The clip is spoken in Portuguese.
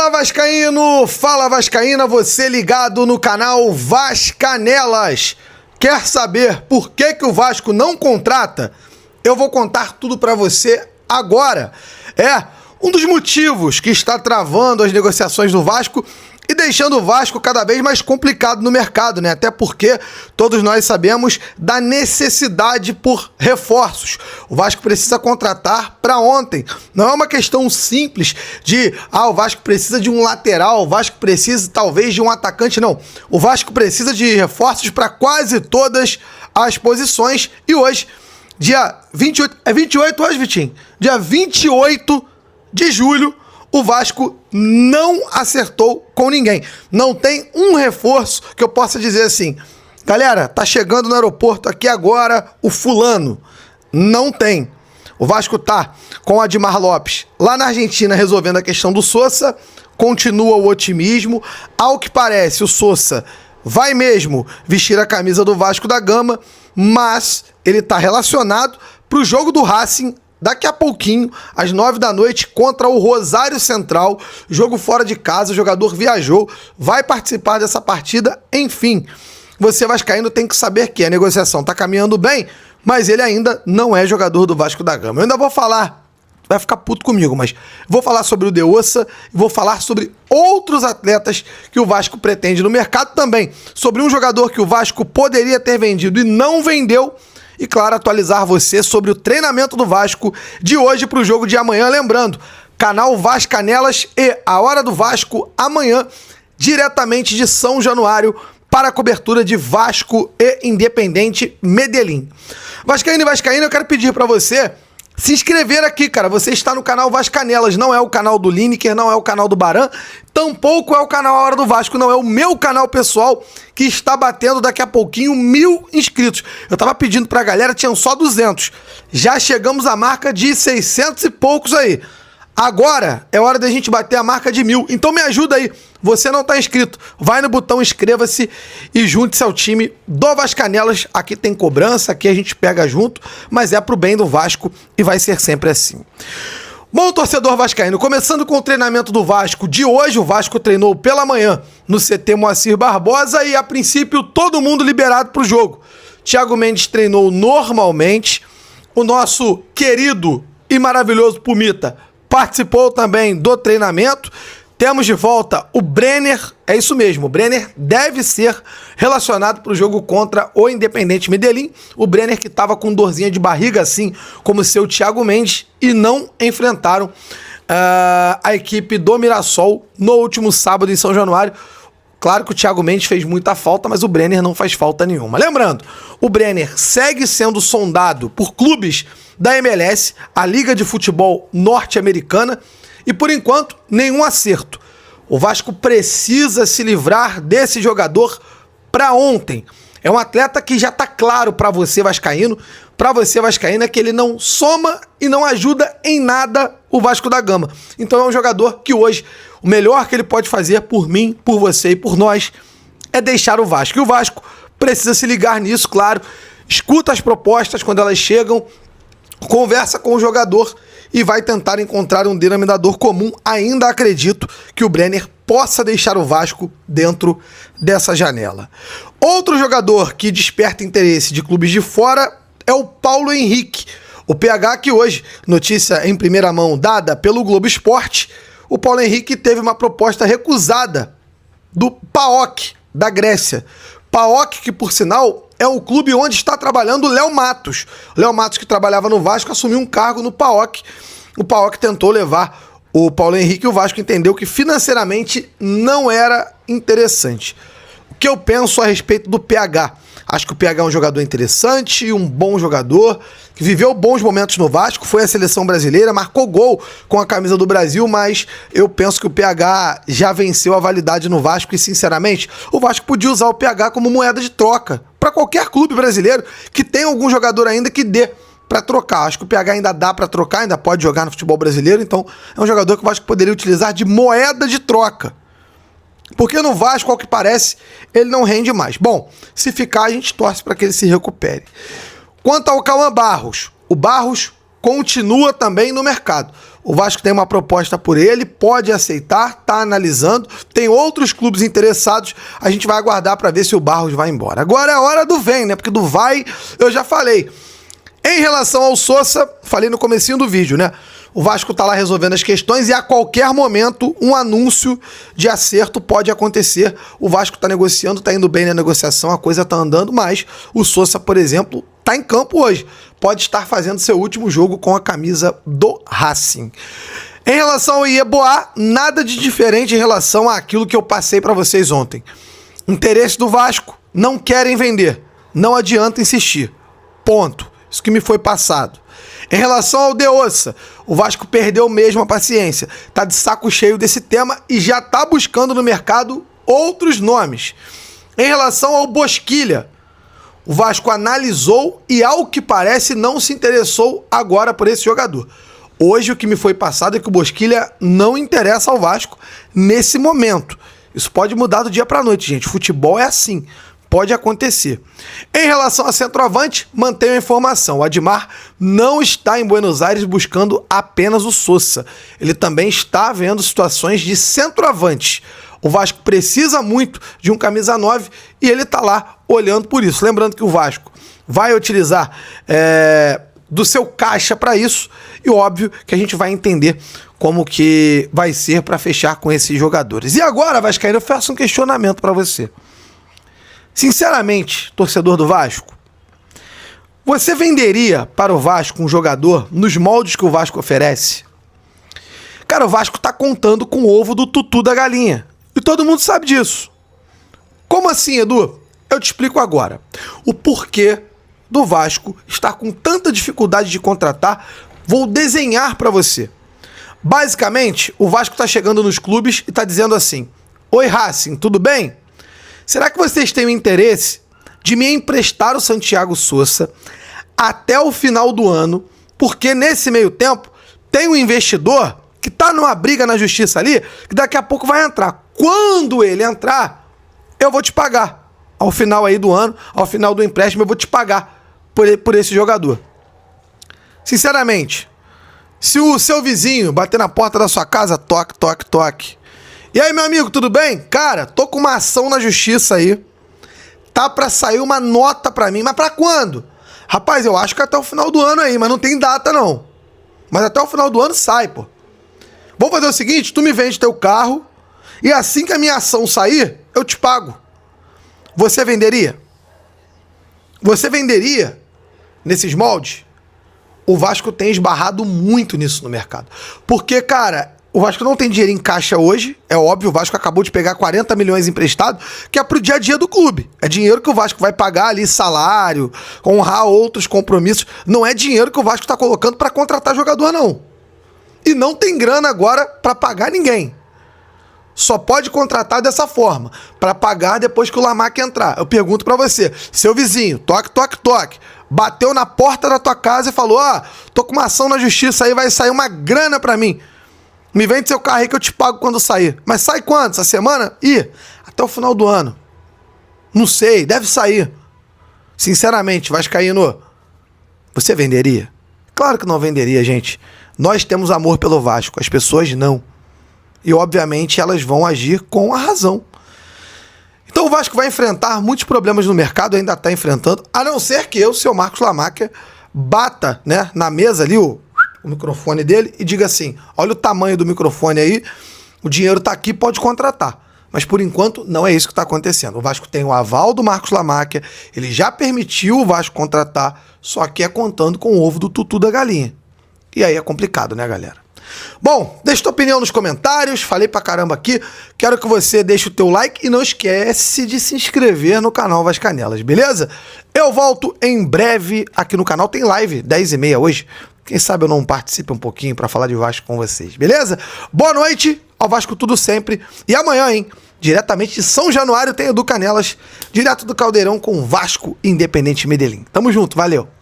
Fala Vascaíno, fala Vascaína, você ligado no canal Vascanelas. Quer saber por que o Vasco não contrata? Eu vou contar tudo pra você agora. Um dos motivos que está travando as negociações do Vasco e deixando o Vasco cada vez mais complicado no mercado, né? Até porque todos nós sabemos da necessidade por reforços. O Vasco precisa contratar para ontem. Não é uma questão simples de, o Vasco precisa de um lateral, o Vasco precisa talvez de um atacante, não. O Vasco precisa de reforços para quase todas as posições. E hoje, dia 28, é 28 hoje, Vitinho? Dia 28 de julho, o Vasco não acertou com ninguém. Não tem um reforço que eu possa dizer assim, galera, tá chegando no aeroporto aqui agora o fulano. Não tem. O Vasco tá com o Admar Lopes lá na Argentina resolvendo a questão do Sousa. Continua o otimismo. Ao que parece, o Sousa vai mesmo vestir a camisa do Vasco da Gama, mas ele tá relacionado pro jogo do Racing daqui a pouquinho, às 9 da noite, contra o Rosário Central, jogo fora de casa, o jogador viajou, vai participar dessa partida, enfim. Você vascaíno tem que saber que a negociação tá caminhando bem, mas ele ainda não é jogador do Vasco da Gama. Eu ainda vou falar, vai ficar puto comigo, mas vou falar sobre o Deossa e vou falar sobre outros atletas que o Vasco pretende no mercado também, sobre um jogador que o Vasco poderia ter vendido e não vendeu. E, claro, atualizar você sobre o treinamento do Vasco de hoje para o jogo de amanhã. Lembrando, canal Vascanelas e a Hora do Vasco amanhã, diretamente de São Januário, para a cobertura de Vasco e Independente Medellín. Vascaíno e Vascaína, eu quero pedir para você se inscrever aqui, cara. Você está no canal Vascanelas, não é o canal do Lineker, não é o canal do Baran, tampouco é o canal A Hora do Vasco, não é o meu canal pessoal, que está batendo daqui a pouquinho 1000 inscritos. Eu tava pedindo pra galera, tinham só 200. Já chegamos à marca de 600 e poucos aí. Agora é hora da gente bater a marca de 1000. Então me ajuda aí. Você não tá inscrito, vai no botão inscreva-se e junte-se ao time do Vascanelas. Aqui tem cobrança, aqui a gente pega junto, mas é pro bem do Vasco e vai ser sempre assim. Bom, torcedor vascaíno, começando com o treinamento do Vasco de hoje, o Vasco treinou pela manhã no CT Moacir Barbosa e, a princípio, todo mundo liberado para o jogo. Thiago Mendes treinou normalmente, o nosso querido e maravilhoso Pumita participou também do treinamento. Temos de volta o Brenner, é isso mesmo, o Brenner deve ser relacionado para o jogo contra o Independente Medellín. O Brenner que estava com dorzinha de barriga, assim como seu Thiago Mendes, e não enfrentaram a equipe do Mirassol no último sábado em São Januário. Claro que o Thiago Mendes fez muita falta, mas o Brenner não faz falta nenhuma. Lembrando, o Brenner segue sendo sondado por clubes da MLS, a Liga de Futebol Norte-Americana, e por enquanto, nenhum acerto. O Vasco precisa se livrar desse jogador para ontem. É um atleta que já tá claro para você vascaíno, que ele não soma e não ajuda em nada o Vasco da Gama. Então é um jogador que hoje, o melhor que ele pode fazer por mim, por você e por nós, é deixar o Vasco. E o Vasco precisa se ligar nisso, claro. Escuta as propostas quando elas chegam, conversa com o jogador e vai tentar encontrar um denominador comum. Ainda acredito que o Brenner possa deixar o Vasco dentro dessa janela. Outro jogador que desperta interesse de clubes de fora é o Paulo Henrique. O PH que hoje, notícia em primeira mão dada pelo Globo Esporte, o Paulo Henrique teve uma proposta recusada do PAOK, da Grécia. PAOK, que por sinal é o clube onde está trabalhando o Léo Matos. O Léo Matos, que trabalhava no Vasco, assumiu um cargo no PAOK. O PAOK tentou levar o Paulo Henrique e o Vasco entendeu que financeiramente não era interessante. O que eu penso a respeito do PH? Acho que o PH é um jogador interessante, um bom jogador, que viveu bons momentos no Vasco, foi à seleção brasileira, marcou gol com a camisa do Brasil, mas eu penso que o PH já venceu a validade no Vasco e, sinceramente, o Vasco podia usar o PH como moeda de troca para qualquer clube brasileiro que tenha algum jogador ainda que dê para trocar. Acho que o PH ainda dá para trocar, ainda pode jogar no futebol brasileiro, então é um jogador que o Vasco poderia utilizar de moeda de troca. Porque no Vasco, ao que parece, ele não rende mais. Bom, se ficar, a gente torce para que ele se recupere. Quanto ao Cauã Barros, o Barros continua também no mercado. O Vasco tem uma proposta por ele, pode aceitar, tá analisando, tem outros clubes interessados, a gente vai aguardar para ver se o Barros vai embora. Agora é a hora do vem, né? Porque do vai, eu já falei. Em relação ao Sousa, falei no comecinho do vídeo, né? O Vasco tá lá resolvendo as questões e a qualquer momento um anúncio de acerto pode acontecer. O Vasco tá negociando, tá indo bem na negociação, a coisa tá andando, mas o Sousa, por exemplo, tá em campo hoje. Pode estar fazendo seu último jogo com a camisa do Racing. Em relação ao Yeboah, nada de diferente em relação àquilo que eu passei para vocês ontem. Interesse do Vasco, não querem vender. Não adianta insistir. Ponto. Isso que me foi passado. Em relação ao De Ossa, o Vasco perdeu mesmo a paciência. Tá de saco cheio desse tema e já tá buscando no mercado outros nomes. Em relação ao Bosquilha, o Vasco analisou e, ao que parece, não se interessou agora por esse jogador. Hoje o que me foi passado é que o Bosquilha não interessa ao Vasco nesse momento. Isso pode mudar do dia para a noite, gente. Futebol é assim. Pode acontecer. Em relação a centroavante, mantenho a informação. O Admar não está em Buenos Aires buscando apenas o Sousa. Ele também está vendo situações de centroavante. O Vasco precisa muito de um camisa 9 e ele está lá olhando por isso. Lembrando que o Vasco vai utilizar do seu caixa para isso e óbvio que a gente vai entender como que vai ser para fechar com esses jogadores. E agora, Vascaíno, eu faço um questionamento para você. Sinceramente, torcedor do Vasco, você venderia para o Vasco um jogador nos moldes que o Vasco oferece? Cara, o Vasco tá contando com o ovo do tutu da galinha. E todo mundo sabe disso. Como assim, Edu? Eu te explico agora. O porquê do Vasco estar com tanta dificuldade de contratar, vou desenhar para você. Basicamente, o Vasco tá chegando nos clubes e tá dizendo assim: oi, Racing, tudo bem? Será que vocês têm o interesse de me emprestar o Santiago Sousa até o final do ano? Porque nesse meio tempo tem um investidor que tá numa briga na justiça ali, que daqui a pouco vai entrar. Quando ele entrar, eu vou te pagar. Ao final aí do ano, ao final do empréstimo, eu vou te pagar por esse jogador. Sinceramente, se o seu vizinho bater na porta da sua casa, toque, toque, toque. E aí, meu amigo, tudo bem? Cara, tô com uma ação na justiça aí. Tá pra sair uma nota pra mim. Mas pra quando? Rapaz, eu acho que até o final do ano aí, mas não tem data não. Mas até o final do ano sai, pô. Vamos fazer o seguinte, tu me vende teu carro e assim que a minha ação sair, eu te pago. Você venderia? Você venderia nesses moldes? O Vasco tem esbarrado muito nisso no mercado. Porque, cara, o Vasco não tem dinheiro em caixa hoje, é óbvio, o Vasco acabou de pegar 40 milhões emprestado, que é pro dia a dia do clube. É dinheiro que o Vasco vai pagar ali salário, honrar outros compromissos. Não é dinheiro que o Vasco tá colocando para contratar jogador, não. E não tem grana agora para pagar ninguém. Só pode contratar dessa forma, para pagar depois que o Lamarck entrar. Eu pergunto para você, seu vizinho, toque, toque, toque, bateu na porta da tua casa e falou, tô com uma ação na justiça aí, vai sair uma grana para mim. Me vende seu carro aí que eu te pago quando sair. Mas sai quando? Essa semana? Até o final do ano. Não sei, deve sair. Sinceramente, Vascaíno, você venderia? Claro que não venderia, gente. Nós temos amor pelo Vasco, as pessoas não. E, obviamente, elas vão agir com a razão. Então o Vasco vai enfrentar muitos problemas no mercado, ainda está enfrentando, a não ser que o seu Marcos Lamarck bata, né, na mesa ali o microfone dele e diga assim, olha o tamanho do microfone aí, o dinheiro tá aqui, pode contratar. Mas por enquanto não é isso que está acontecendo. O Vasco tem o aval do Marcos Lamarck, ele já permitiu o Vasco contratar, só que é contando com o ovo do tutu da galinha. E aí é complicado, né, galera? Bom, deixa tua opinião nos comentários, falei pra caramba aqui, quero que você deixe o teu like e não esquece de se inscrever no canal Vascanelas, beleza? Eu volto em breve aqui no canal, tem live 10h30 hoje, quem sabe eu não participe um pouquinho pra falar de Vasco com vocês, beleza? Boa noite, ao Vasco tudo sempre, e amanhã, hein, diretamente de São Januário tem Edu Canelas, direto do Caldeirão com Vasco Independente Medellín. Tamo junto, valeu!